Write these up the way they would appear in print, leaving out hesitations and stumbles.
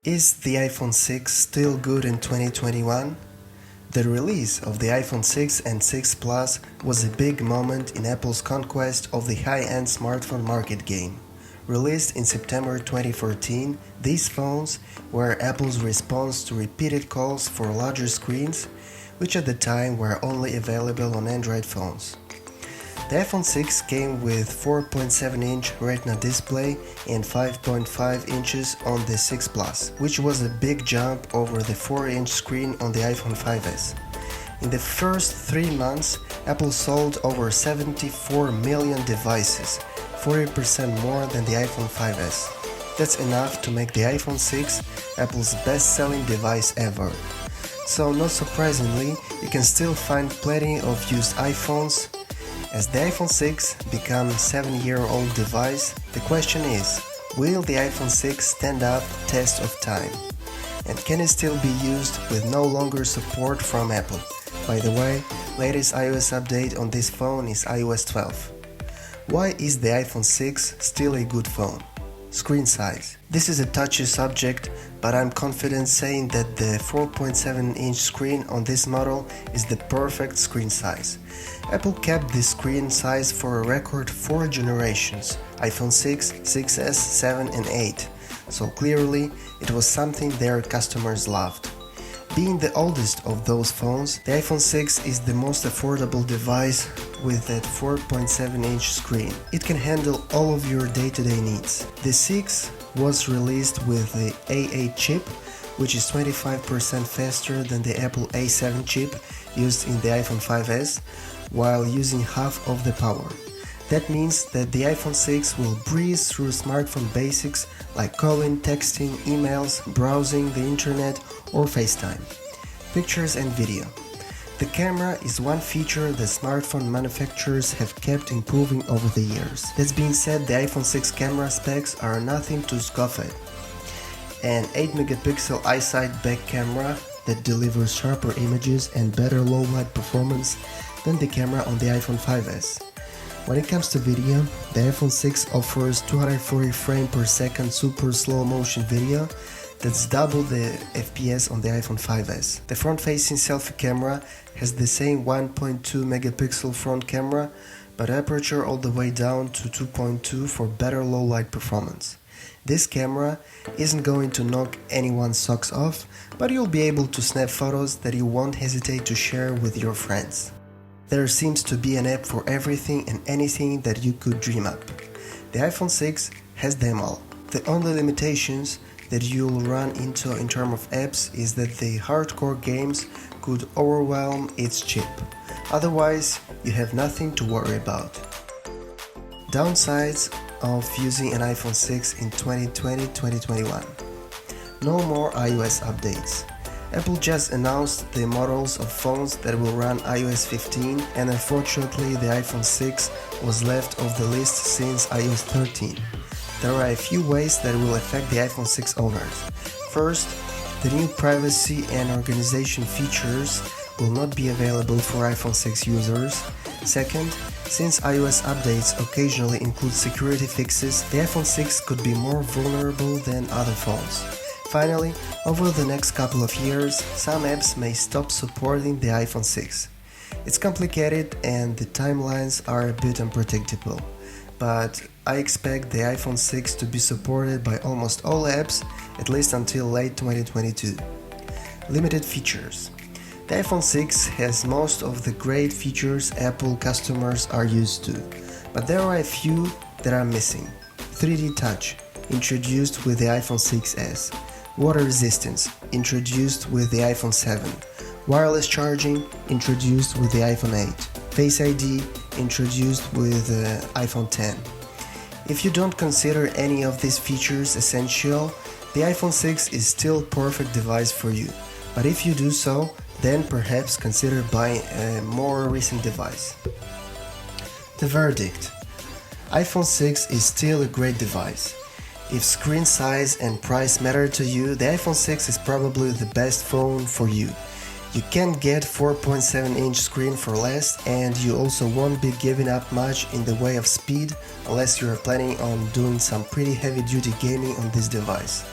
Is the iPhone 6 still good in 2021? The release of the iPhone 6 and 6 Plus was a big moment in Apple's conquest of the high-end smartphone market game. Released in September 2014, these phones were Apple's response to repeated calls for larger screens, which at the time were only available on Android phones. The iPhone 6 came with 4.7-inch Retina display and 5.5 inches on the 6 Plus, which was a big jump over the 4-inch screen on the iPhone 5s. In the first 3 months, Apple sold over 74 million devices, 40% more than the iPhone 5s. That's enough to make the iPhone 6 Apple's best-selling device ever. So not surprisingly, you can still find plenty of used iPhones. As the iPhone 6 becomes a 7-year-old device, the question is, will the iPhone 6 stand up test of time? And can it still be used with no longer support from Apple? By the way, latest iOS update on this phone is iOS 12. Why is the iPhone 6 still a good phone? Screen size. This is a touchy subject, but I'm confident saying that the 4.7-inch screen on this model is the perfect screen size. Apple kept this screen size for a record 4 generations, iPhone 6, 6s, 7 and 8, so clearly it was something their customers loved. Being the oldest of those phones, the iPhone 6 is the most affordable device with that 4.7-inch screen. It can handle all of your day-to-day needs. The 6 was released with the A8 chip, which is 25% faster than the Apple A7 chip used in the iPhone 5s, while using half of the power. That means that the iPhone 6 will breeze through smartphone basics like calling, texting, emails, browsing the internet or FaceTime. Pictures and video. The camera is one feature that smartphone manufacturers have kept improving over the years. That being said, the iPhone 6 camera specs are nothing to scoff at. An 8-megapixel iSight back camera that delivers sharper images and better low-light performance than the camera on the iPhone 5s. When it comes to video, the iPhone 6 offers 240 frames per second super slow motion video. That's double the FPS on the iPhone 5s. The front-facing selfie camera has the same 1.2 megapixel front camera, but aperture all the way down to 2.2 for better low-light performance. This camera isn't going to knock anyone's socks off, but you'll be able to snap photos that you won't hesitate to share with your friends. There seems to be an app for everything and anything that you could dream up. The iPhone 6 has them all. The only limitations that you'll run into in terms of apps is that the hardcore games could overwhelm its chip. Otherwise, you have nothing to worry about. Downsides of using an iPhone 6 in 2020-2021. No more iOS updates. Apple just announced the models of phones that will run iOS 15, and unfortunately the iPhone 6 was left off the list since iOS 13. There are a few ways that will affect the iPhone 6 owners. First, the new privacy and organization features will not be available for iPhone 6 users. Second, since iOS updates occasionally include security fixes, the iPhone 6 could be more vulnerable than other phones. Finally, over the next couple of years, some apps may stop supporting the iPhone 6. It's complicated and the timelines are a bit unpredictable, but I expect the iPhone 6 to be supported by almost all apps at least until late 2022. Limited features. The iPhone 6 has most of the great features Apple customers are used to, but there are a few that are missing. 3D Touch, introduced with the iPhone 6s. Water resistance, introduced with the iPhone 7. Wireless charging, introduced with the iPhone 8. Face ID, introduced with the iPhone 10. If you don't consider any of these features essential, the iPhone 6 is still a perfect device for you. But if you do so, then perhaps consider buying a more recent device. The verdict. iPhone 6 is still a great device. If screen size and price matter to you, the iPhone 6 is probably the best phone for you. You can't get 4.7-inch screen for less, and you also won't be giving up much in the way of speed unless you are planning on doing some pretty heavy-duty gaming on this device.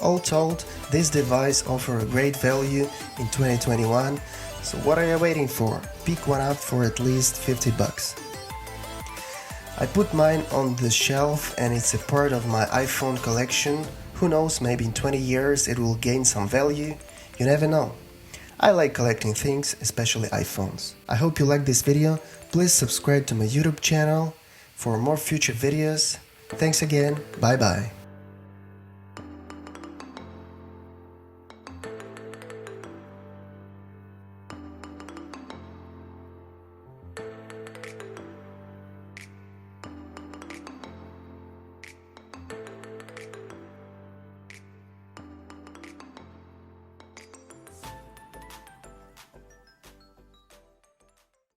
All told, This device offers a great value in 2021, so what are you waiting for? Pick one up for at least 50 bucks. I put mine on the shelf and it's a part of my iPhone collection. Who knows, maybe in 20 years it will gain some value. You never know. I like collecting things, especially iPhones. I hope you like this video. Please subscribe to my YouTube channel for more future videos. Thanks again. Bye bye.